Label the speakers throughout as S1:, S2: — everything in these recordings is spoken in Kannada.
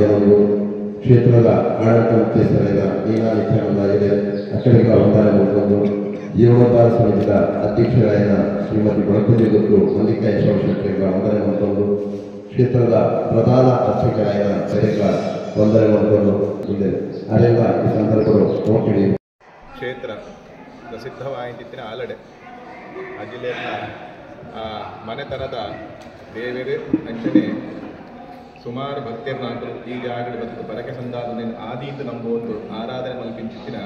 S1: ಕೆಲವು ಕ್ಷೇತ್ರದ ಆಡಳಿತ ಮುಖ್ಯಸ್ಥರಾದ ನೀನಾ ನಿತ್ಯಾನಂದಾಗಿದೆ ಅಕ್ಕಡಿಗ ವಂದನೆ ಮಾಡಿಕೊಂಡು ಜೀವನೋದ್ಧಾರ ಸಮಿತಿಯ ಅಧ್ಯಕ್ಷರಾದ ಶ್ರೀಮತಿ ಬಡಕುಂದಿ ಗೊತ್ತು ಮಲ್ಲಿಕಾ ಯಶವಂತರಿಗೆ ವಂದನೆ ಮಾಡಿಕೊಂಡು ಕ್ಷೇತ್ರದ ಪ್ರಧಾನ ಅರ್ಚಕರಾದ ಸರಿಕ ವಂದನೆ ಮಾಡಿಕೊಂಡು ಇದೆ ಅರೆಲ್ಲ ಈ ಸಂದರ್ಭಗಳು ನೋಡಿಡಿ
S2: ಕ್ಷೇತ್ರ ಪ್ರಸಿದ್ಧವಾಯಿತಿನ ಆಲಡೆ ಅಜಿಲೇನ ಮನೆತನದ ದೇವೇರು ಅಂಚನೆ ಸುಮಾರು ಭಕ್ತಿಯರ್ನಾಗಲು ಈ ಜಾಗಗಳು ಬಂದು ಬರಕೆ ಸಂದಾದ ಆದೀಂತ ನಂಬುವುದು ಆರಾಧನೆ ಮಲ್ಪಿಂಚಿನ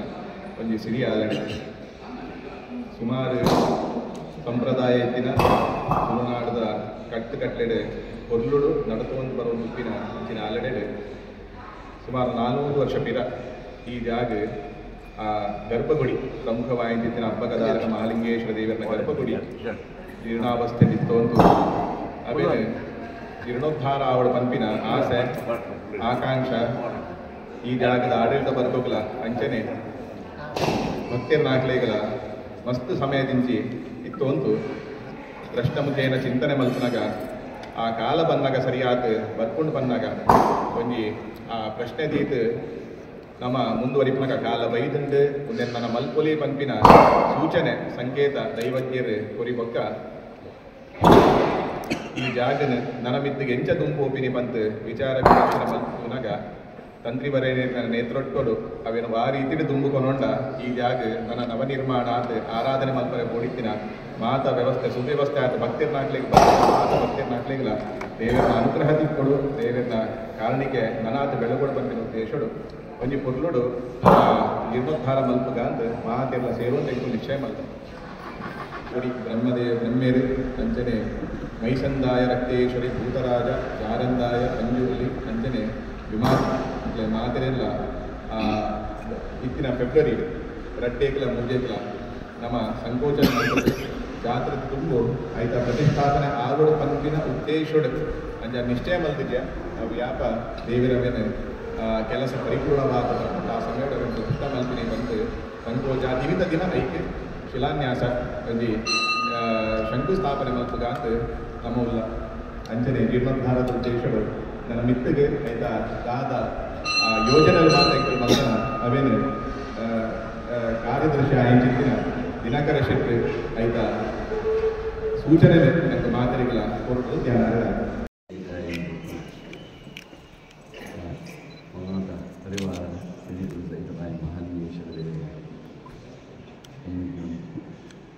S2: ಒಂದು ಸಿರಿ ಆಲಡೆ ಸುಮಾರು ಸಂಪ್ರದಾಯ ಎತ್ತಿನ ತುಳುನಾಡದ ಕಟ್ಟೆಡೆ ಹೊರ್ಲುಡು ನಡತುವಂತ ಬರುವ ಉಪ್ಪಿನ ಇಂಚಿನ ಆಲಡೆ ಸುಮಾರು 400 ವರ್ಷ ಪಿರ ಈ ಜಾಗ ಗರ್ಭಗುಡಿ ಪ್ರಮುಖವಾಯಿತಿನ ಹಬ್ಬಗದಾರಕ ಮಹಾಲಿಂಗೇಶ್ವರ ದೇವರ ಗರ್ಭಗುಡಿ ಜೀರ್ಣಾವಸ್ಥೆ ನಿಂತೊಂದು ಅವೇನು ಜೀರ್ಣೋದ್ಧಾರ ಅವಳ ಪಂಪಿನ ಆಸೆ ಆಕಾಂಕ್ಷ ಈ ಜಾಗದ ಆಡಳಿತ ಬರ್ಕೋಗಲ ಅಂಚನೆ ಭಕ್ತಿರ್ನಾಗ್ಲೇಗಲ ಮಸ್ತ್ ಸಮಯದಿಂಚಿ ಇತ್ತೊಂದು ದೃಷ್ಟಮುಖೇನ ಚಿಂತನೆ ಮಲ್ಪನಾಗ ಆ ಕಾಲ ಬಂದಾಗ ಸರಿಯಾದ ಬರ್ಕೊಂಡು ಬಂದಾಗ ಒಂಜಿ ಆ ಪ್ರಶ್ನೆ ದೀತ್ ನಮ್ಮ ಮುಂದುವರಿಪನಾಗ ಕಾಲ ಬೈದಂಡು ಒಂದೇ ನನ್ನ ಮಲ್ಪೊಲಿ ಪಂಪಿನ ಸೂಚನೆ ಸಂಕೇತ ದೈವಜ್ಞರು ಕೊರಿಬೊಕ್ಕ ಈ ಜಾಗನ ನನ್ನ ಮಿತ್ತಿಗೆ ಎಂಚ ತುಂಬೋಪಿನಿ ಬಂತು ವಿಚಾರ ವಿಮರ್ಶನ ಮಲ್ಪನಾಗ ತಂತ್ರಿ ಬರೇ ನೇತ್ರೊಟ್ಕೊಡು ಅವೇನು ಆ ರೀತಿ ತುಂಬಿಕೊಂಡ ಈ ಜಾಗ ನನ್ನ ನವನಿರ್ಮಾಣ ಅಂತ ಆರಾಧನೆ ಮಲ್ಪರೆ ಓಡಿತಿನ ಮಾತ ವ್ಯವಸ್ಥೆ ಸುವ್ಯವಸ್ಥೆ ಆತ ಭಕ್ತಿರ್ನಾಗ್ಲಿಕ್ಕೆ ಮಾತ ಭಕ್ತಿರ್ನಾಗ್ಲಿಲ್ಲ ದೇವರನ್ನ ಅನುಗ್ರಹ ತಿಕ್ಕೊಡು ದೇವರನ್ನ ಕಾರಣಿಕೆ ನನಾತ ಬೆಳಗೊಡು ಬಂದಿನ ಉದ್ದೇಶಡು ಒಂಜಿ ಪೊರ್ಲುಡು ಜೀರ್ಣೋದ್ಧಾರ ಮಲ್ಪಗ ಅಂತ ಮಾತೆಲ್ಲ ಸೇರುವಂತ ನಿಶ್ಚಯ ಮಲ್ತ ಕೊಡಿ ಬ್ರಹ್ಮೇರು ಅಂಚನೆ ಮೈಸಂದಾಯ ರಕ್ತೇಶ್ವರಿ ಭೂತರಾಜ ಜಾರಂದಾಯ ಅಂಜುರ್ಲಿ ಅಂಚನೆ ವಿಮಾನ ಮಾತೆರೆಲ್ಲ ಇತ್ತಿನ ಫೆಬ್ರವರಿ ರಡ್ಡೇಕಲ ಮೂಜೇಕಲ ನಮ್ಮ ಸಂಕೋಚನ ಜಾತ್ರೆ ತುಂಬು ಆಯ್ತಾ ಪ್ರತಿಷ್ಠಾಪನೆ ಆಗೋಡು ಪಂಪಿನ ಉದ್ದೇಶೋಡು ಅಂಜ ನಿಶ್ಚಯ ಮಲ್ತಿದ್ಯ ನಾವು ಯಾಪ ದೇವಿರವೇನು ಕೆಲಸ ಪರಿಪೂರ್ಣವಾದ ಆ ಸಮಯದ ಪ್ರತಿಷ್ಠಾ ಮಲ್ಪಿನಿ ಬಂದು ಸಂಕೋಚ ನಿಮಿತ ದಿನ ಐಕೆ ಶಿಲಾನ್ಯಾಸ ಒಂದು ಶಂಕುಸ್ಥಾಪನೆ ಮಲ್ಪಗ ಅಂತ ನಮ್ಮಲ್ಲ ಅಂಚನೆ ಜೀರ್ಣೋದ್ಧಾರದ ಉದ್ದೇಶಗಳು ನನ್ನ ಮಿತ್ತಿಗೆ ಆಯ್ತಾ ದಾದ ಯೋಜನೆಗಳು ಮಾತ್ರ ಮಲ್ಪನ ಅವೇನು ಕಾರ್ಯದರ್ಶಿ ಆಯ್ತಿನ ದಿನಕರ ಶೆಟ್ಟಿ ಆಯ್ತಾ ಸೂಚನೆ ಮತ್ತು ಮಾತರಿಗಳ ಕೊಟ್ಟು ಧ್ಯಾನ
S3: ಪರಿವಾರ ಸಹಿತವಾಗಿ ಮಹಾಲಿಂಗೇಶ್ವರ ದೇವರಿಗೆ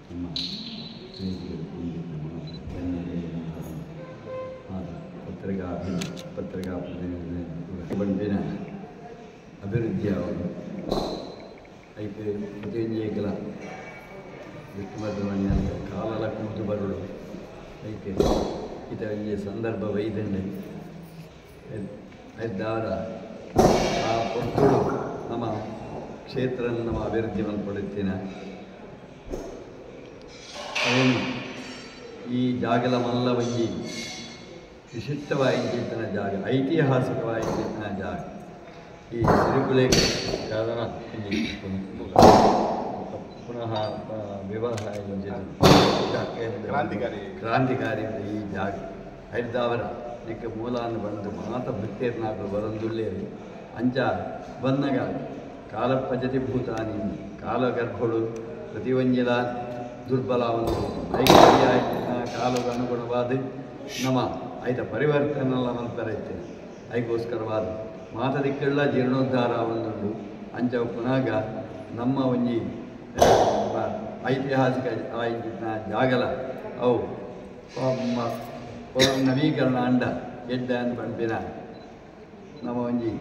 S3: ನಮ್ಮ ಪತ್ರಿಕಾ ಪ್ರತಿನಿಧಿ ಬಂದಿನ ಅಭಿವೃದ್ಧಿ ಅವರು ಐಕೆ ಪ್ರತಿಯೊಂದಿಗೆಲ್ಲ ವಿಕ್ರಮಧ್ವನ್ಯ ಕಾಲಲ ಕೂತು ಬರುಳು ಐಕೆ ಈ ಸಂದರ್ಭ ವೈದ್ಯಂಡೆ ಇದ್ದಾರ ಆ ಪೊತ್ತುಳು ನಮ್ಮ ಕ್ಷೇತ್ರ ನಮ್ಮ ಅಭಿವೃದ್ಧಿ ಮಲ್ಪಡುತ್ತೀನ ಅವೇನು ಈ ಜಾಗಲ ಮಲ್ಲ ಒಂಜಿ ವಿಶಿಷ್ಟವಾಯಿನ ಜಾಗ ಐತಿಹಾಸಿಕವಾಯಿನ ಜಾಗ ಈ ಸಿರಿಕುಲೆ ಸಾಧನ ಪುನಃ ವಿವಾಹ ಕ್ರಾಂತಿಕಾರಿ ಈ ಜಾಗ ಐದಾವರ ಇದಕ್ಕೆ ಮೂಲಾನ್ನು ಬಂದು ಮಾತ ಭಕ್ತಿಯರ್ನಾಗಲು ಬರಂದುಳ್ಳೇರಿ ಅಂಚ ಬಂದಾಗ ಕಾಲ ಪಜತಿ ಭೂತಾನಿ ಕಾಲಗರ್ಭಗಳು ಪ್ರತಿವಂಜಲ ದುರ್ಬಲವನ್ನು ಕಾಲಕ್ಕೆ ಅನುಗುಣವಾದ ನಮ್ಮ ಆಯ್ತ ಪರಿವರ್ತನೆಲ್ಲ ಮಲ್ಪರೈತೆ ಐಗೋಸ್ಕರವಾದ ಮಾತದಿಕ್ಕೆಲ್ಲ ಜೀರ್ಣೋದ್ಧಾರ ಒಂದುಂಡು ಅಂಚ ಪುನಃ ನಮ್ಮ ಒಂಜಿ ಐತಿಹಾಸಿಕ ಜಾಗಲ ಅವು ನವೀಕರಣ ಅಂಡ ಎಡ್ಡ ಅಂತ ಪಂಪಿನ ನಮ್ಮ ಒಂಜಿ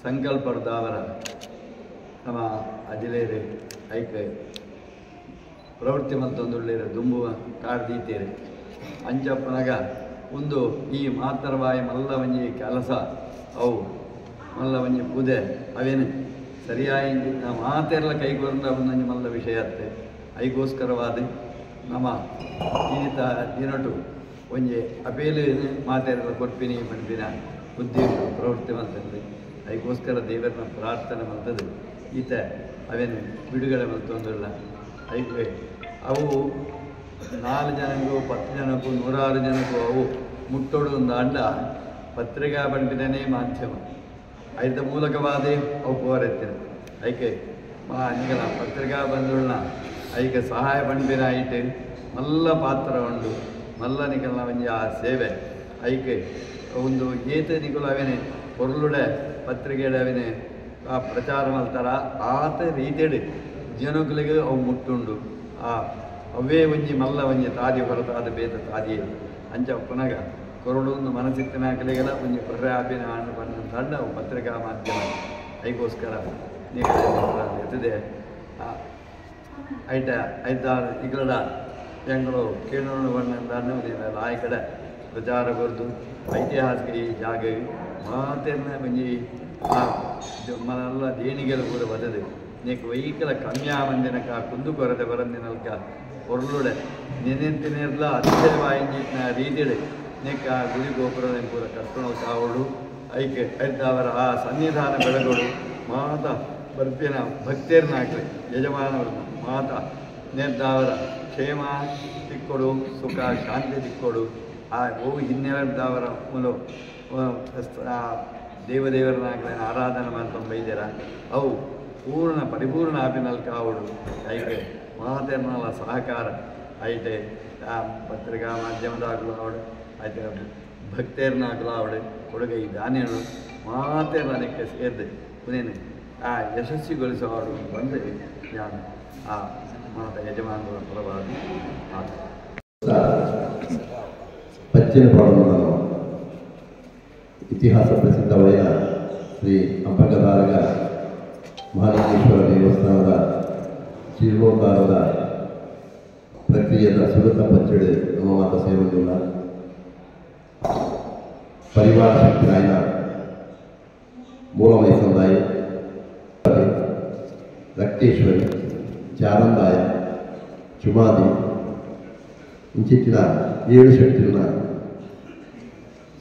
S3: ಸಂಕಲ್ಪದಾವರ ನಮ್ಮ ಅಜಿಲೇರೆ ಐಕೆ ಪ್ರವೃತ್ತಿ ಮತ್ತೊಂದುಳ್ಳೇರೆ ದುಂಬುವ ಕಾಡ್ದೀತೇರೆ ಅಂಚಪ್ಪನಾಗ ಒಂದು ಈ ಮಾತರವಾಯಿ ಮಲ್ಲ ಒಂಜಿ ಕೆಲಸ ಅವು ಮಲ್ಲ ಒಂಜಿ ಪೂಜೆ ಅವೇನು ಸರಿಯಾಗಿ ಮಾತೆಲ್ಲ ಕೈಗೊಂಡ ಒಂದೊಂದು ಮಲ್ಲ ವಿಷಯ ಅತ್ತೆ ಐಗೋಸ್ಕರವಾದ ನಮ್ಮ ಈತ ದಿನಟು ಒಂಜಿ ಅಪೇಲು ಮಾತೆಲ್ಲ ಕೊಡ್ಪಿನಿ ಪಂಪಿನ ಉದ್ದೇಶ ಪ್ರವೃತ್ತಿ ಮಂತಂದು ಅದಕ್ಕೋಸ್ಕರ ದೇವರನ್ನ ಪ್ರಾರ್ಥನೆ ಮಂತದ್ದು ಈತ ಅವೇನು ಬಿಡುಗಡೆ ಮಂತೊಂದಿಲ್ಲ ಅದಕ್ಕೆ ಅವು 4 ಜನಕ್ಕೂ 10 ಜನಕ್ಕೂ 106 ಜನಕ್ಕೂ ಅವು ಮುಟ್ಟೋಡು ಒಂದು ಅಂಡ ಪತ್ರಿಕಾ ಬಂಡಿನೇ ಮಾಧ್ಯಮ ಐದ ಮೂಲಕವಾದೇ ಅವು ಕೋರೆತ್ತಿನ ಐಕೆ ನಿಗಲ ಪತ್ರಿಕಾ ಬಂಧುಗಳನ್ನ ಐಕೆ ಸಹಾಯ ಪಂಪಿನ ಐಟು ಮಲ್ಲ ಪಾತ್ರ ಉಂಡು ಮಲ್ಲ ನಿಗಲ ಒಂಜಿ ಆ ಸೇವೆ ಐಕೆ ಒಂದು ಏತ ನಿಗುಲು ಅವೇನೆ ಪೊರ್ಲುಡೆ ಪತ್ರಿಕೆಡೆ ಅವೇನೆ ಆ ಪ್ರಚಾರ ಮಲ್ತಾರ ಆತ ರೀತಿಯಡು ಜನಗಳಿಗೆ ಅವು ಮುಟ್ಟುಂಡು ಅವೇ ಒಂಜಿ ಮಲ್ಲ ಒಂಜಿ ತಾದಿ ಹೊರತಾದ ಬೇತ ತಾದಿಯೇ ಅಂಚ ಪುನಗ ಕೊರಡೊಂದು ಮನಸ್ಸಿತ್ತಿನ ಕಲೆಗಳ ಒಂಜಿ ಪ್ರರ್ಯಾಪಿನ ಹಣ್ಣು ಬಣ್ಣ ತಂಡ ಪತ್ರಿಕಾ ಮಾಧ್ಯಮ ಐಗೋಸ್ಕರ ಎತ್ತದೆ ಐಟ ಐದಾರು ಇಗಲಡ ಎಂಗಳು ಕೇಳೋಣ ಬಣ್ಣದಾನು ಆ ಕಡೆ ಪ್ರಚಾರ ಬರ್ದು ಐತಿಹಾಸಿಕ ಈ ಜಾಗ ಮಾತೇನ ಒಂಜಿ ಮನೆಲ್ಲ ದೇಣಿಗೆಲು ಕೂಡ ಬದದು ನೀಕು ವೈಕಲ ಕಮ್ಮಿಯ ಮಂದಿನಕ ಕುಂದು ಕೊರತೆ ಬರಂದಿನಲ್ಕ ಹೊರಳುಡೆ ನೆನೆಂತಿನೆಲ್ಲ ಅತ್ಯವಾಯಿನ ರೀತಿಯಡೆ ನೀಕ ಗುಡಿ ಗೋಪುರದ ಪೂರ ಕರ್ಕೊಂಡು ಸಾವಳು ಐಕೆ ಐದವರ ಆ ಸನ್ನಿಧಾನ ಬೆಳಗಳು ಮಾತ ಬರ್ಪಿನ ಭಕ್ತಿಯರ್ನ ಹಾಕಲಿ ಯಜಮಾನವರು ಮಾತ ನಿರ್ಧಾವರ ಕ್ಷೇಮ ತಿಕ್ಕೊಡು ಸುಖ ಶಾಂತಿ ತಿಕ್ಕೊಡು ಆ ಹೋಗಿ ಹಿನ್ನೆರದವರ ಮೂಲ ದೇವದೇವರನ್ನಾಗಲಿ ಆರಾಧನೆ ಮಾಡ್ಕೊಂಡು ಬೈದ್ಯಾರ ಅವು ಪೂರ್ಣ ಪರಿಪೂರ್ಣ ಆಪಿನಲ್ಕ ಅವಳು ಐಕೆ ಮಾತೇರ್ನಲ್ಲ ಸಹಕಾರ ಐತೆ ಪತ್ರಿಕಾ ಮಾಧ್ಯಮದಾಗಲು ಅವಳು ಆಯ್ತು ಭಕ್ತೇರ್ನಾಗಲು ಅವಳು ಕೊಡುಗೆ ಈ ದಾನಿಗಳು ಮಾತೇರ್ನ ಅದಕ್ಕೆ ಸೇರಿದೆ ಪುನೇನೆ ಆ ಯಶಸ್ವಿಗೊಳಿಸುವವರು ಬಂದು ನಾನು ಆ ಮಾತ ಯಜಮಾನರ ಪರವಾಗಿ
S1: ಪಚ್ಚಿನ ಪಾಡು ಇತಿಹಾಸ ಪ್ರಸಿದ್ಧವಾದ ಶ್ರೀ ಅಂಬಗದಾರಗ ಮಹಾಲಿಂಗೇಶ್ವರ ದೇವಸ್ಥಾನದ ಜೀರ್ಣೋದ್ಧಾರದ ಪ್ರಕ್ರಿಯೆಯ ಸುಗತ ಪಚ್ಚಡಿ ನಮ್ಮ ಮಾತ ಸೇರುವುದಿಲ್ಲ ಪರಿವಾರ ಶಕ್ತಿರಾಯನ ಮೂಲಮಯ ಸಮುದಾಯ ರಕ್ತೇಶ್ವರಿ ಚಾರಂದಾಯ ಚುಮಾದಿ ಇಂಚಿತ್ತಿನ 7 ಶಕ್ತಿಗಳನ್ನ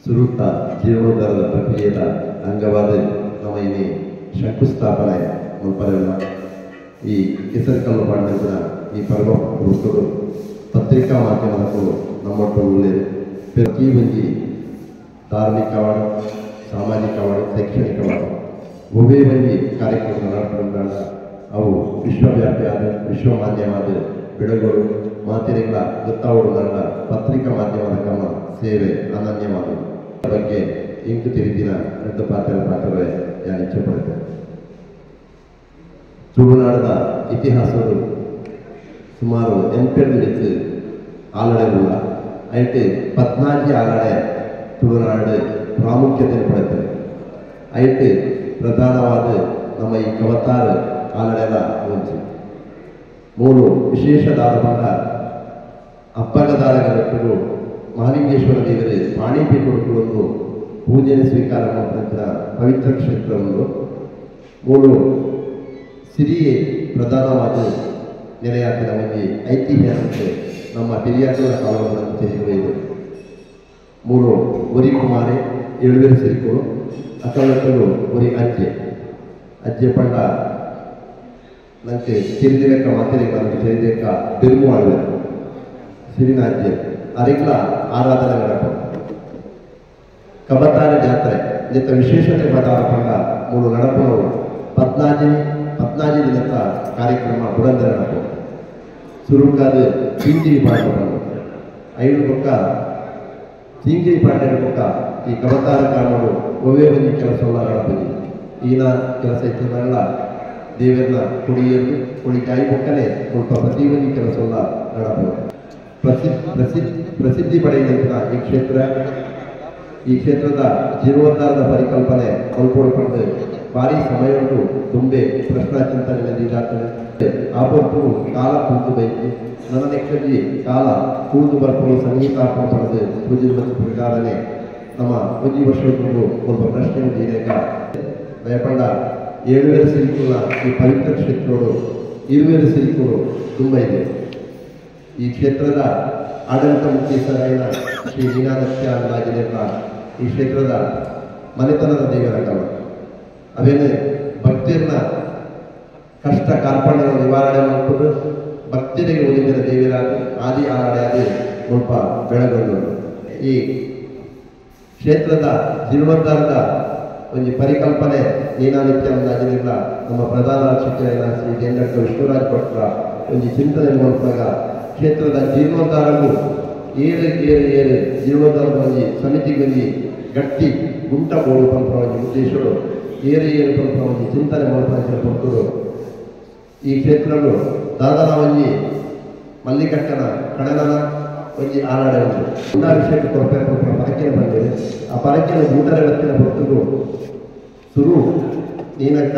S1: ಸುರುತ್ತ ಜೀರ್ಣೋದ್ಧಾರದ ಪ್ರಕ್ರಿಯೆಯ ಅಂಗವಾದ ನಮ್ಮ ಇಲ್ಲಿ ಶಂಕುಸ್ಥಾಪನೆ ಮುಲ್ಪರೆಲ್ಲ ಈ ಕೆಸರು ಮಾಡಿದ ಈ ಪರ್ವ ಹುಡುಕರು ಪತ್ರಿಕಾ ಮಾಧ್ಯಮಕ್ಕೂ ನಮ್ಮೊಟ್ಟು ಒಳ್ಳೆಯದು ಪ್ರತಿ ಒಂದು ಧಾರ್ಮಿಕವಾದ ಸಾಮಾಜಿಕವಾದ ಶೈಕ್ಷಣಿಕವಾದ ಒಬ್ಬೇ ಒಂದು ಕಾರ್ಯಕ್ರಮ ನಡೆದುಕೊಂಡಾಗ ಅವು ವಿಶ್ವವ್ಯಾಪಿಯಾದ ವಿಶ್ವಮಾನ್ಯವಾದ ಬೆಳಗಳು ಮಾತಿರಿಗಳ ಗೊತ್ತಾವುದಲ್ಲ ಪತ್ರಿಕಾ ಮಾಧ್ಯಮದ ಕ್ರಮ ಸೇವೆ ಅನನ್ಯವಾದವು ಬಗ್ಗೆ ಇಂಕು ತಿರುಗಿನ ಎರಡು ಪಾತ್ರವೇ ನಾನು ಇಚ್ಛೆ ಪಡುತ್ತೇನೆ ತುಳುನಾಡದ ಇತಿಹಾಸವು ಸುಮಾರು 8 ಆಲಡೆಗಳ ಐಟು 14 ಆಲಡೆ ತುಳುನಾಡು ಪ್ರಾಮುಖ್ಯತೆ ಪಡುತ್ತದೆ ಐಟು ಪ್ರಧಾನವಾದ ನಮ್ಮ ಈ ಕವತಾರ ಆಲಡೆದ ಒಂದು 3 ವಿಶೇಷದಾದ ಬಂದ ಅಪ್ಪಗದಾರಗಟ್ಟರು ಮಹಾಲಿಂಗೇಶ್ವರ ದೇವರೇ ಪಾಣಿಪಿ ಕೊಡುಕೊಂಡು ಪೂಜೆಯನ್ನು ಸ್ವೀಕಾರ ಮಾಡಿದ ಪವಿತ್ರ ಕ್ಷೇತ್ರವನ್ನು 3 ಸಿರಿಯೇ ಪ್ರಧಾನವಾದ ನೆಲೆಯಾಗಿನ ಒಂದು ಐತಿಹಾಸಿಕ ನಮ್ಮ ಹಿರಿಯರ ಕಾಲವನ್ನು ತಿಳಿದುಕೊಳ್ಳುವುದು 3 ಒರಿ ಕುಮಾರಿ 7 ಸಿರಿಕೋಳು ಅಕ್ಕಲಕ್ಕಲು ಒರಿ ಅಜ್ಜೆ ಪಂಡ ನನಗೆ ತಿರಿದೇಕ ಮಾತಿರೇಕ ನನಗೆ ತಿರಿದೇಕ ಬಿರುಮು ಆಡುವೆ ಸಿರಿನ ಅಜ್ಜೆ ಅರಿಗಳ ಆರಾಧನೆ ನಡೆಪ ಕಬತಾರ ಜಾತ್ರೆ ಇದಕ್ಕೆ ವಿಶೇಷತೆ ಮಾತಾಡಕೊಂಡ 3 ನಡಪನವರು 14 ದಿನದ ಕಾರ್ಯಕ್ರಮ ಬುಡಂದರ ನಡಪ ಸುರುಕಾದ ಚಿಂಗಿರಿ ಪಾಠ 5 ಪಕ್ಕ ಚಿಂಗಿರಿ ಪಾಠ ಪಕ್ಕ ಈ ಕಬತಾರ ಕಾರಣಗಳು ಒವ್ವೇ ಒಂದು ಕೆಲಸವನ್ನ ನಡಪದಿ ಈನ ಕೆಲಸ ಇತ್ತಲ್ಲ ದೇವರನ್ನ ಕುಡಿಯಲು ಕುಳಿಕಾಯಿ ಪಕ್ಕನೆ ಸ್ವಲ್ಪ ಪ್ರತಿಯೊಂದು ಕೆಲಸವನ್ನ ನಡಬಹುದು ಪ್ರಸಿದ್ಧಿ ಪಡೆಯುವಂತಹ ಈ ಕ್ಷೇತ್ರದ ಜೀರ್ಣೋದ್ಧಾರದ ಪರಿಕಲ್ಪನೆ ಕೊಲ್ಪೊಳ್ಕೊಂಡು ಭಾರಿ ಸಮಯವನ್ನು ತುಂಬೆ ಪ್ರಶ್ನಾ ಚಿಂತನೆ ಇದಾಗ್ತದೆ ಆಪತ್ತು ಕಾಲ ಕೂತು ಬೈಕಿ ನನ್ನ ನೆಕ್ಕಲ್ಲಿ ಕಾಲ ಕೂದು ಬರ್ಕೊಂಡು ಸಂಗೀತಾರ್ಪಣ ಪಡೆದು ಪೂಜೆ ಪ್ರಕಾರನೇ ನಮ್ಮ ಪೂಜೆ ವರ್ಷಕ್ಕೂ ಸ್ವಲ್ಪ ಪ್ರಶ್ನೆ ಇದೀಗ ಭಯಪಡ 7 ಸಿರಿಕುಳ ಈ ಪವಿತ್ರ ಕ್ಷೇತ್ರಗಳು 20 ಸಿರಿಕುಗಳು ತುಂಬ ಇದೆ ಈ ಕ್ಷೇತ್ರದ ಆಡಳಿತ ಮುಖ್ಯಸ್ಥರಾದ ಶ್ರೀ ಮೀನಾದತ್ಯ ಅಂದಾಜಿನ ಈ ಕ್ಷೇತ್ರದ ಮನೆತನದ ದೇವರ ಕಾಲ ಅವೇನು ಭಕ್ತಿಯನ್ನ ಕಷ್ಟ ಕಾರ್ಪಣ್ಯದ ನಿವಾರಣೆ ಮಾಡಿಕೊಂಡು ಭಕ್ತಿಗೆ ಒಲಿದಿನ ದೇವರಾದ ಆದಿ ಆರಾಡೆಯಾದ ಸ್ವಲ್ಪ ಬೆಳಗೊಂಡು ಈ ಕ್ಷೇತ್ರದ ಜೀರ್ಣೋದ್ಧಾರದ ಒಂದು ಪರಿಕಲ್ಪನೆ ನೀನಾನಿತ್ಯ ಆಗಿರಲಿಲ್ಲ ನಮ್ಮ ಪ್ರಧಾನ ಅರ್ಚಕರಾದ ಶ್ರೀ ಜಯಂತ ವಿಷ್ಣುರಾಜ್ ಭಟ್ರ ಒಂದು ಚಿಂತನೆ ಮೂಲಕ ಕ್ಷೇತ್ರದ ಜೀರ್ಣೋದ್ಧಾರವು ಏರು ಜೀರ್ಣೋದ್ಧಾರ ಬಂದು ಸಮಿತಿಗೆ ಬಂದು ಗಟ್ಟಿ ಗುಂಟ ಬೋಡು ಪಂಪವಾಗಿ ಉದ್ದೇಶಗಳು ಏರು ಪಂಪವಾಗಿ ಚಿಂತನೆ ಮೂಲಕ ಕೊಟ್ಟರು. ಈ ಕ್ಷೇತ್ರಗಳು ದಾದನ ಒಂಜಿ ಮಲ್ಲಿಕಟ್ಟನ ಕಡಲನ ಒಂಜಿ ಆನಾಡೆ ಉಂಟು ಗುಂಡಾಭಿಷೇಕ ಕೊರಪೇರು ಪರಕೆನ ಬಂದಿದೆ. ಆ ಪರಕೆನ ಗೂಟರ ವ್ಯಕ್ತಿನ ಹೊತ್ತಿಗೂ ಸುರು ನೀನಕ್ಕ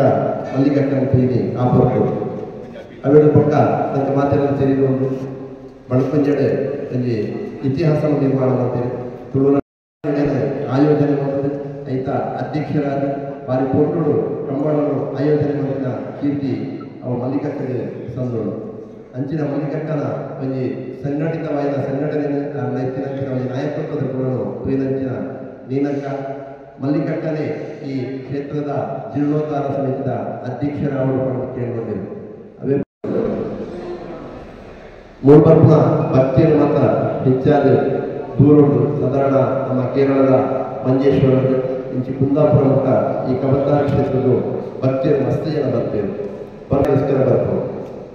S1: ಮಲ್ಲಿಕಟ್ಟನ ಪ್ರೀತಿ ಆ ಹೊರಟು ಅವೆರಡು ಪಕ್ಕ ಅದಕ್ಕೆ ಮಾತೆಲ್ಲ ಸೇರಿಕೊಂಡು ಬಳ್ಕೊಂಜಡೆ ಒಂಜಿ ಇತಿಹಾಸ ನಿರ್ಮಾಣ ಮಾಡ್ತೇವೆ. ತುಳುನ ಆಯೋಜನೆ ಮಾಡ್ತದೆ ಆಯ್ತಾ ಅಧ್ಯಕ್ಷರಾದ ಬಾರಿ ಪೊಟ್ಟುಡು ಕಂಬಳನ್ನು ಆಯೋಜನೆ ಮಾಡಿದ ಕೀರ್ತಿ ಅವು ಮಲ್ಲಿಕಟ್ಟಗೆ ಸಂದೋಳು ಅಂಚಿನ ಮಲ್ಲಿಕಟ್ಟನ ಒಂದು ಸಂಘಟಿತವಾದ ಸಂಘಟನೆ ನೈತಿನಂಚಿನ ಒಂದು ನಾಯಕತ್ವದ ಗುಣನು ಪ್ರೀನಂಚಿನ ನೀನಕ್ಕ ಮಲ್ಲಿಕಟ್ಟನೆ ಈ ಕ್ಷೇತ್ರದ ಜೀರ್ಣೋದ್ಧಾರ ಸಮಿತಿಯ ಅಧ್ಯಕ್ಷರ ಅವರು ಕೇಳಿಕೊಂಡಿರು. ಅವೇ ಮೂರ್ಪರ್ಪುನ ಭಕ್ತಿಯನ್ನು ಮಾತ್ರ ಹೆಚ್ಚಾದ ದೂರುಂಟು. ಸಾಧಾರಣ ನಮ್ಮ ಕೇರಳದ ಮಂಜೇಶ್ವರದ ಇಂಚಿ ಕುಂದಾಪುರ ಮಟ್ಟ ಈ ಕಬತ್ತಾರ ಕ್ಷೇತ್ರದ ಭಕ್ತಿಯನ್ನು ಮಸ್ತಿ ಜನ ಬರ್ತೇವೆ ಬರೋಸ್ಕರ ಬರ್ತವೆ.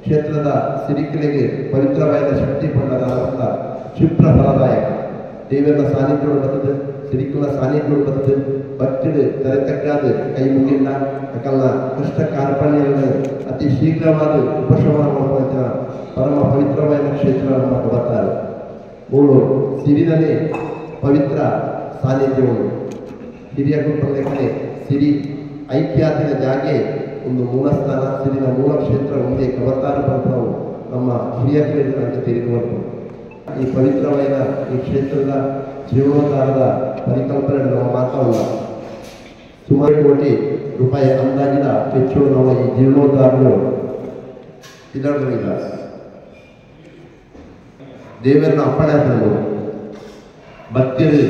S1: ಕ್ಷೇತ್ರದ ಸಿರಿಕಲೆಗೆ ಪವಿತ್ರವಾದ ಶಕ್ತಿ ಪಂಡದ ಅರ್ಥ ಕ್ಷಿಪ್ರ ಫಲದಾಯಕ ದೇವರ ಸಾನ್ನಿಧ್ಯಗಳು ಬರ್ತದೆ, ಸಿರಿಕಲ ಸಾನ್ನಿಧ್ಯಗಳು ಬರ್ತದೆ. ಭಕ್ತಿಡು ತರತಕ್ಕಾದ ಕೈ ಮುಗಿಲ್ಲ ಯಾಕಲ್ಲ ಕಷ್ಟ ಕಾರ್ಪಣ್ಯವನ್ನು ಅತಿ ಶೀಘ್ರವಾದ ಉಪಶಮನ ಮಾಡುವಂಥ ಪರಮ ಪವಿತ್ರವಾದ ಕ್ಷೇತ್ರ ನಮ್ಮ ಬರ್ತಾರೆ. ಮೂರು ಸಿರಿನಲ್ಲಿ ಪವಿತ್ರ ಸಾನ್ನಿಧ್ಯಗಳು ಹಿರಿಯ ಗುರುಪಲ್ಲೇ ಸಿರಿ ಐಕ್ಯಾತಿನ ಜಾಗೆ ಒಂದು ಮೂಲಸ್ಥಾನ ಸಿರಿನ ಮೂಲ ಕ್ಷೇತ್ರ ಮುಂದೆ ಕವತಾರ ಪಂಪವು ನಮ್ಮ ಹಿರಿಯ ಕ್ಷೇತ್ರಕ್ಕೆ ತೆರೆದುಕೊಂಡು ಈ ಪವಿತ್ರವಾದ ಈ ಕ್ಷೇತ್ರದ ಜೀವನೋದ್ಧಾರದ ಪರಿಕಲ್ಪನೆ ನಮ್ಮ ಮಾತವಲ್ಲ. ಸುಮಾರು ಕೋಟಿ ರೂಪಾಯಿ ಅಂದಾಜಿನ ವೆಚ್ಚವು ನಮ್ಮ ಈ ಜೀರ್ಣೋದ್ಧಾರಗಳು ಇದರಲ್ಲಿಲ್ಲ. ದೇವರನ್ನ ಅಪ್ಪಣೆ ಆದರೂ ಭಕ್ತಿಯಲ್ಲಿ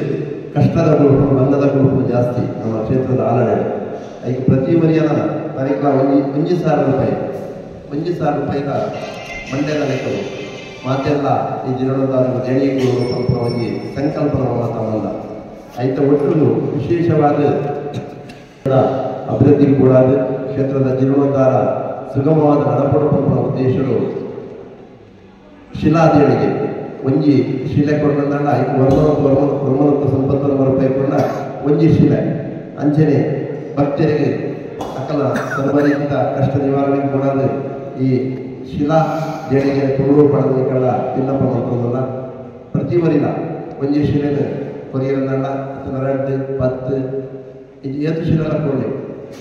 S1: ಕಷ್ಟದ ಗುರುಪು ಬಂಧದ ಗುರುಪು ಜಾಸ್ತಿ ನಮ್ಮ ಕ್ಷೇತ್ರದ ಆಲನೆ. ಈಗ ಪ್ರತಿ ಮರಿಯನ ತನಕ 1,000 ರೂಪಾಯಿ 1,000 ರೂಪಾಯಿನ ಮಂಡ್ಯದ ಲೆಕ್ಕವು ಮಾತೆಲ್ಲ ಈ ಜೀರ್ಣೋದ್ಧಾರ ಜಣಿಗೂ ರೂಪವಾಗಿ ಸಂಕಲ್ಪನ ಮಾತವಲ್ಲ. ಆಯ್ತ ಒಟ್ಟು ವಿಶೇಷವಾದ ಅಭಿವೃದ್ಧಿ ಕೂಡ ಕ್ಷೇತ್ರದ ಜೀರ್ಣೋದ್ಧಾರ ಸುಗಮವಾದ ನಡಪಡುವ ಉದ್ದೇಶಗಳು ಶಿಲಾದೇಣಿಗೆ ಒಂಜಿ ಶಿಲೆ ಕೊಡೋದಲ್ಲ ಐದು ವರ್ಮನತ್ತು ಸಂಪತ್ತು ರೂಪಾಯಿ ಕೊಂಡ ಒಂಜಿ ಶಿಲೆ ಅಂಚನೆ ಭಕ್ತರಿಗೆ ಅಕಲ ಸರ್ವರಿಗಿಂತ ಕಷ್ಟ ನಿವಾರಣೆಗೆ ಕೊಡೋದು ಈ ಶಿಲಾ ದೇಣಿಗೆ ಕೊಡುವ ಪಡೆದಕ್ಕೆಲ್ಲ ವಿನ್ನಪ ಮಾಡ್ಕೊಂಡಲ್ಲ. ಪ್ರತಿ ವರಿಲ ಒಂಜಿ ಶಿಲೆನ ಕೊರಿಯಲ್ಲ 2 10 ಇದು ಏತು ಶಿಲೆಲ್ಲ ಕೊಡಲಿ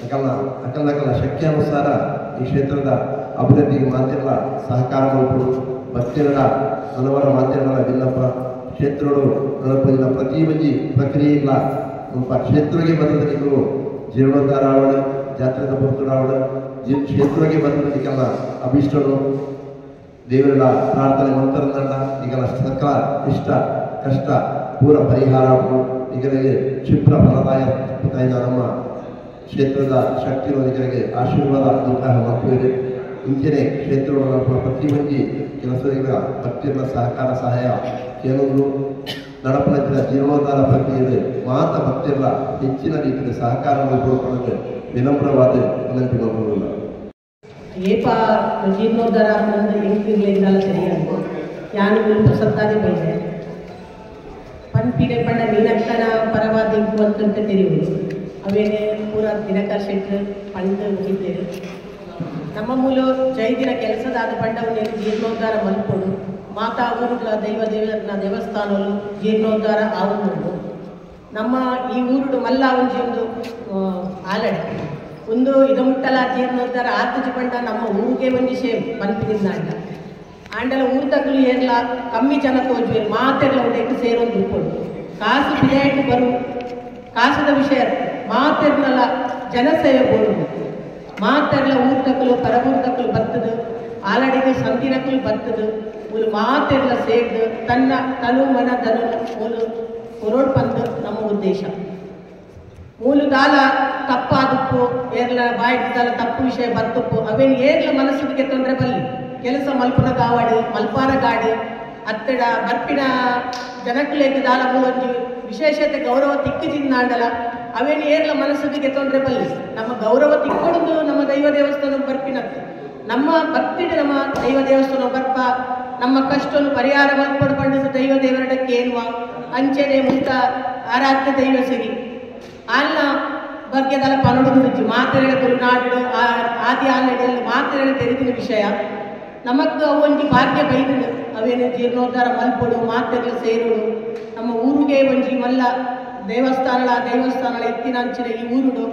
S1: ಅಕಲ್ಲ ಶಕ್ಯಾನುಸಾರ ಈ ಕ್ಷೇತ್ರದ ಅಭಿವೃದ್ಧಿಗೆ ಮಾತೆಲ್ಲ ಸಹಕಾರ ಮಾಡ್ಕೊಂಡು ಭಕ್ತರುಗಳ ಹಲವರ ಮಾಧ್ಯಮಗಳ ವಿನ್ನಪ ಕ್ಷೇತ್ರಗಳು ನಲಪದಿನ ಪ್ರತಿ ಒಂಜಿ ಪ್ರಕ್ರಿಯೆ ಇಲ್ಲ ನಮ್ಮ ಕ್ಷೇತ್ರಕ್ಕೆ ಬಂದದನಿಗೂ ಜೀರ್ಣೋದ್ಧಾರ ಆವಡ ಜಾತ್ರೆದ ಭಕ್ತರು ಆವಡ ಕ್ಷೇತ್ರಕ್ಕೆ ಬಂದದನಿಗೆಲ್ಲ ಅಭಿಷ್ಟರು ದೇವರ ಪ್ರಾರ್ಥನೆ ಮಂತ್ರದಂಡ ಈಗೆಲ್ಲ ಸಕಲ ಇಷ್ಟ ಕಷ್ಟ ಪೂರ ಪರಿಹಾರ ಈಗಲಿಗೆ ಕ್ಷಿಪ್ರ ಫಲದಾಯ ನಮ್ಮ ಕ್ಷೇತ್ರದ ಶಕ್ತಿರೋಧಿಕರಿಗೆ ಆಶೀರ್ವಾದ ಅನುಗ್ರಹ ಮಾಡ್ತಿದೆ. ಇಂಚನೆ ಕ್ಷೇತ್ರಗಳ ಪ್ರತಿ ಮಂದಿ ಕೆಲಸಗಳ ಭಕ್ತಿಯ ಸಹಕಾರ ಸಹಾಯ ಕೆಲವರು ನಡಪಲಿನ ಜೀರ್ಣೋದ್ಧಾರ ಪ್ರಕ್ರಿಯೆ ಮಾತ ಭಕ್ತಿಯಲ್ಲ ಹೆಚ್ಚಿನ ರೀತಿಯ ಸಹಕಾರ ಕೊಡೋಕೆ ವಿನಮ್ರವಾದ ವಿನಂತಿ ಮಾಡುವುದಿಲ್ಲ.
S4: ಏಪ ಜೀರ್ಣೋದ್ಧಾರ ಹೆಂಗಿರ್ಲಿಂದಲ್ಲ ಸರಿಯಾಗಿ ಯಾನು ಪ್ರಸತ್ತಾದಿ ಬೈದೆ ಪನ್ಪಿಡೆ ಪಂಡ ನೀನಕ್ಕನ ಪರವಾದ ಅಂತಂತ ತೆರೆಯುವುದು ಅವೇನೆ ಪೂರ ದಿನಕರ್ ಶೆಟ್ಟರ್ ಪಂಡ ಮುಗಿದ್ದೇವೆ. ನಮ್ಮ ಮೂಲ ಜೈದಿನ ಕೆಲಸದಾದ ಪಂಡವನ್ನೇ ಜೀರ್ಣೋದ್ಧಾರ ಮಲ್ಕೊಂಡು ಮಾತಾ ಊರುಗಳ ದೇವರನ್ನ ದೇವಸ್ಥಾನಗಳು ಜೀರ್ಣೋದ್ಧಾರ ಆವುದು ನಮ್ಮ ಈ ಊರುಡು ಮಲ್ಲ ಒಂಜಿ ಒಂದು ಆಲಡೆ ಒಂದು ಇದು ಮುಟ್ಟಲ ಜೀರ್ಣೋದ್ಧಾರ ಆತಜಿ ಪಂಡ ನಮ್ಮ ಊರಿಗೆ ಒಂಜಿ ಶೇ ಪನ್ಪಿನಿಂದ ಆಂಡಲ ಊರು ತಗಲು ಏರ್ಲ ಕಮ್ಮಿ ಜನ ತೋಜುವೆ ಮಾತೆಲ್ಲ ಒಂದೆಟ್ಟು ಸೇರೊಂದು ಉಳ್ಕೊಂಡು ಕಾಸು ಬಿಜಾಯಿಟ್ಟು ಬರು ಕಾಸದ ವಿಷಯ ಮಾತೆರ್ನಲ್ಲ ಜನಸೇವೆ ಬೋಡು ಮಾತೆರ್ಲ ಊರು ತಕ್ಕಲು ಪರಬೂರು ತಕ್ಕಲು ಬರ್ತದೆ ಆಲಡಿಗೆ ಸಂತಿನಕ್ಕಲು ಬರ್ತದೆ ಮೂಲು ಮಾತೆರ್ಲ ಸೇರ್ದು ತನ್ನ ತನು ಮನ ಧನು ಮೂಲು ಹೊರೋಡ್ ಬಂದು ನಮ್ಮ ಉದ್ದೇಶ ಮೂಲು ದಾಲ ತಪ್ಪಾದಪ್ಪು ಏರ್ಲ ಬಾಯಿದಾಲ ತಪ್ಪು ವಿಷಯ ಬರ್ತಪ್ಪು ಅವೇನು ಏರ್ಲ ಮನಸ್ಸಿಗೆ ತೊಂದರೆ ಬಲ್ಲಿ ಕೆಲಸ ಮಲ್ಪನ ಗಾವಾಡು ಮಲ್ಪಾರ ಗಾಡು ಅತ್ತಡ ಬರ್ಪಿನ ಜನಕ್ಕಲೇಕ ದಾಲ ಮೂಲೊಂದು ವಿಶೇಷತೆ ಗೌರವ ತಿಕ್ಕಿಜಿಂದಾಂಡಲ ಅವೇನು ಏರ್ಲ ಮನಸ್ಸಿಗೆ ತೊಂದರೆ ಬಲ್ಲಿ ನಮ್ಮ ಗೌರವ ತಿಕ್ಕೊಡುದು ನಮ್ಮ ದೈವ ದೇವಸ್ಥಾನ ಬರ್ಪಿನದ್ದು ನಮ್ಮ ಭಕ್ತಿಡೆ ನಮ್ಮ ದೈವ ದೇವಸ್ಥಾನ ಬರ್ಪ ನಮ್ಮ ಕಷ್ಟವನ್ನು ಪರಿಹಾರ ಮಲ್ಪಡು ಪಂಡಿತ ದೈವ ದೇವರಡಕ್ಕೆ ಏನುವ ಅಂಚನೆ ಮುಂತ ಆರಾಧ್ಯ ದೈವ ಸಿರಿ ಅಲ್ಲ ಬಗ್ಗೆದಲ್ಲ ಪನಡುದು ಮಾತೆರಡೆ ತುಳುನಾಡು ಆದಿ ಆಲಡಿಯಲ್ಲಿ ಮಾತೆರಡೆ ತೆರೆದಿನ ವಿಷಯ ನಮಗ್ ಒಂಜಿ ಭಾಗ್ಯ ಬೈದಿಡು ಅವೇನು ಜೀರ್ಣೋದ್ಧಾರ ಮಲ್ಪಡು ಮಾತೆಗಳು ಸೇರುಡು ನಮ್ಮ ಊರಿಗೆ ಒಂಜಿ ಮಲ್ಲ ದೇವಸ್ಥಾನಗಳ ಎತ್ತಿನ ಅಂಚಿನ ಈ ಊರುಡು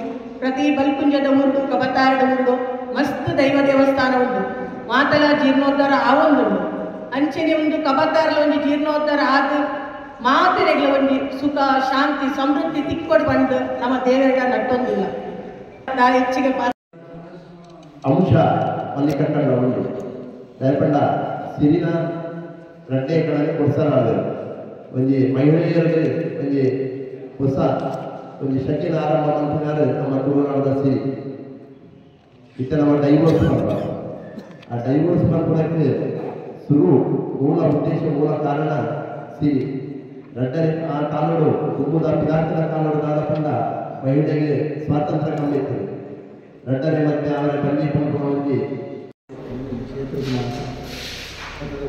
S4: ಪ್ರತಿ ಬಲ್ಕುಂಜದ ಊರುಡು ಕಬತಾರಡ ಊರುಡು ಮಸ್ತ್ ದೈವ ದೇವಸ್ಥಾನ ಉಂಟು ಮಾತಲ ಜೀರ್ಣೋದ್ಧಾರ ಆವೊಂದು ಅಂಚನೆ ಒಂದು ಕಬತಾರಲ ಒಂದು ಜೀರ್ಣೋದ್ಧಾರ ಆದ ಮಾತೆರೆಗಳ ಒಂದು ಸುಖ ಶಾಂತಿ ಸಮೃದ್ಧಿ ತಿಕ್ಕೊಡು ಬಂದು ನಮ್ಮ ದೇವರ ನಟ್ಟೊಂದಿಲ್ಲ ಹೆಚ್ಚಿಗೆ
S1: ಅಂಶ ಮಲ್ಲಿಕಟ್ಟಂಡ ಉಂಟು ದಯಪಂಡ ಸಿರಿನ ರಡ್ಡೆ ಕಡೆ ಕೊಡ್ಸಲಾದರು ಒಂಜಿ ಮಹಿಳೆಯರಿಗೆ ಒಂಜಿ ಹೊಸ ಒಂಜಿ ಶಕಿನ ಆರಂಭ ಮಾಡ್ತಿದ್ದಾರೆ ನಮ್ಮ ತುಳುನಾಡದ ಸಿರಿ ಇತ್ತ ನಮ್ಮ ಡೈವೋರ್ಸ್ ಮಾಡ್ಬಾರ ಆ ಡೈವೋರ್ಸ್ ಮಾಡ್ಕೊಳಕ್ಕೆ ಶುರು ಮೂಲ ಉದ್ದೇಶ ಮೂಲ ಕಾರಣ ಸಿರಿ ರಡ್ಡರೆ ಆ ಕಾನೂನು ಕುಟುಂಬದ ಪಿದಾರ್ಥದ ಕಾನೂನು ನಾಡಪಂಡ ಮಹಿಳೆಗೆ ಸ್ವಾತಂತ್ರ್ಯ ಕಂಡಿತ್ತು ರಡ್ಡರೆ ಮತ್ತೆ ಅವರ ತಂಗಿ ಪಂಪು ಹೋಗಿ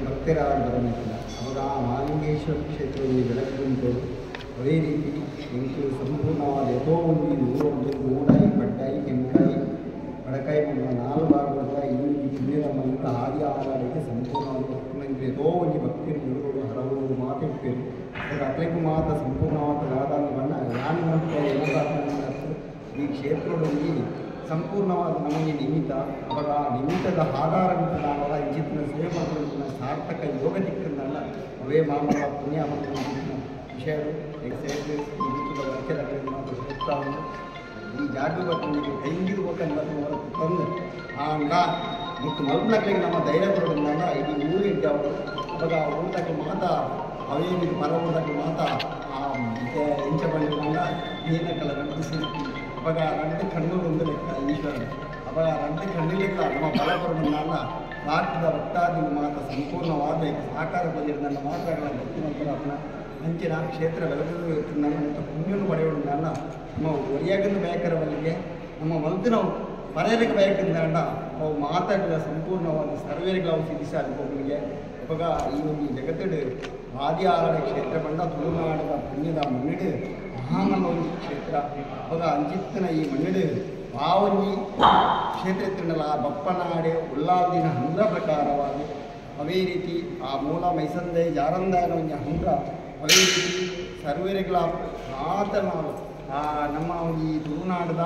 S5: ಭಕ್ತರಾದ ಬರಲಿಲ್ಲ ಅವಾಗ ಮಹಾಲಿಂಗೇಶ್ವರ ಕ್ಷೇತ್ರದಲ್ಲಿ ಬೆಳಗುಂಟು ಅದೇ ರೀತಿ ಎಂಟು ಸಂಪೂರ್ಣವಾದ ಎಷ್ಟೋ ಒಂದು ನೂರೊಂದು ಮೂಡಾಯಿ ಬಡ್ಡಾಯಿ ಕೆಂಪಾಯಿ ಬಡಕಾಯಿ ಮಣ್ಣ 4 ಭಾಗದ ಇನ್ನೊಂದು ಪುಣ್ಯದ ಮಣ್ಣ ಆದಿ ಆಧಾರಕ್ಕೆ ಸಂಪೂರ್ಣವಾದ ಭಕ್ತನಿಗೆ ಎಷ್ಟೋ ಒಂದು ಭಕ್ತಿಯ ಗುರುಗಳು ಹಲವು ಮಾತಿರ್ತೇವೆ ಅದರ ಅತ್ಲೆಗೂ ಮಾತ್ರ ಸಂಪೂರ್ಣವಾದ ಆಧಾರ ಬಣ್ಣ ನಾನು ಮತ್ತು ಈ ಕ್ಷೇತ್ರದಲ್ಲಿ ಸಂಪೂರ್ಣವಾದ ನಮಗೆ ನಿಮಿತ್ತ ಅವಾಗ ನಿಮಿತ್ತದ ಆಧಾರದಿಂದ ನಾವೆಲ್ಲ ಇಂಚಿತ್ತಿನ ಸೇವೆ ಮಾಡೋದನ್ನ ಸಾರ್ಥಕ ಯೋಗ ದಿಕ್ಕನ್ನಲ್ಲ ಅವೇ ಮಾಮೂಲ ಪುಣ್ಯ ಮತ್ತು ವಿಷಯಗಳು ನಿಮಿತ್ತದ ವಾಕ್ಯದಲ್ಲಿ ಮಾತ್ರ ಹೋಗ್ತಾ ಉಂಟು ಈ ಜಾಗ ಬರ್ತನಿಗೆ ಕೈಗಿರ್ಬೇಕಂತ ತಂದು ಆ ಅಂಗ ಮತ್ತು ಮಲ್ಪನಗಳಿಗೆ ನಮ್ಮ ಧೈರ್ಯ ಬರೋದ್ರಿಂದ ಇದು ಊರಿಗೆ ಅವರು ಅವಾಗ ಊಟಕ್ಕೆ ಮಾತ ಅವೇನು ಪರ ಊಟಕ್ಕೆ ಮಾತ ಎಂಚ ಬಂದ ಏನಕ್ಕಲ್ಲ ರಂಡಿಸಿ ಅವಾಗ ರಂಡು ಕಣ್ಣು ಒಂದು ಲೆಕ್ಕ ಈಶ್ವರನ ಅವಾಗ ರಂಡು ಕಣ್ಣು ಲೆಕ್ಕ ನಮ್ಮ ಬಲ ಬರೋದನ್ನ ಭಾರತದ ಭಕ್ತಾದಿ ಮಾತ ಸಂಪೂರ್ಣವಾದ ಸಾಕಾರ ಬಂದಿರೋ ನನ್ನ ಮಾತುಗಳ ಭಕ್ತಿವಂತರನ್ನ ಅಂಚಿನ ಕ್ಷೇತ್ರ ಬೆಳೆದು ನನ್ನ ಮತ್ತು ಪುಣ್ಯನು ಪಡೆಯೋದನ್ನ ನಮ್ಮ ಒರಿಯಾಗನ್ನು ಬೇಕರವರಿಗೆ ನಮ್ಮ ಮಲ್ತಿನ ಪರ್ಯಟಕ ಬೇಕಂದ ಅವು ಮಾತಾಡಿದ ಸಂಪೂರ್ಣವಾದ ಸರ್ವೇರಿಗೆ ಅವು ಸಿದ್ಧಿಸಾದ ಒಬ್ಬನಿಗೆ ಅವಾಗ ಈ ಒಂದು ಜಗತ್ತಡು ಆದಿ ಆರಾಡ ಕ್ಷೇತ್ರ ಬಂದ ತುಳುನಾಡದ ಪುಣ್ಯದ ಮಣ್ಣಿಡು ಮಹಾಮಲ್ಲ ಒಂದು ಕ್ಷೇತ್ರ ಅವಾಗ ಅಂಚಿತ್ತಿನ ಈ ಮಣ್ಣಿಡು ಆ ಒಂದು ಕ್ಷೇತ್ರ ಎತ್ತಿನಲ್ಲ ಬಪ್ಪನಾಡೆ ಉಲ್ಲಾದಿನ ಹಂದ್ರ ಪ್ರಕಾರವಾಗಿ ಅವೇ ರೀತಿ ಆ ಮೂಲ ಮೈಸಂದೆ ಜಾರಂದಾಯನ ಒಂದು ಹಂದ್ರ ಅವೇ ರೀತಿ ಸರ್ವೇರಿಗಳ ಮಾತನಾಡು ನಮ್ಮ ಈ ತುಳುನಾಡದ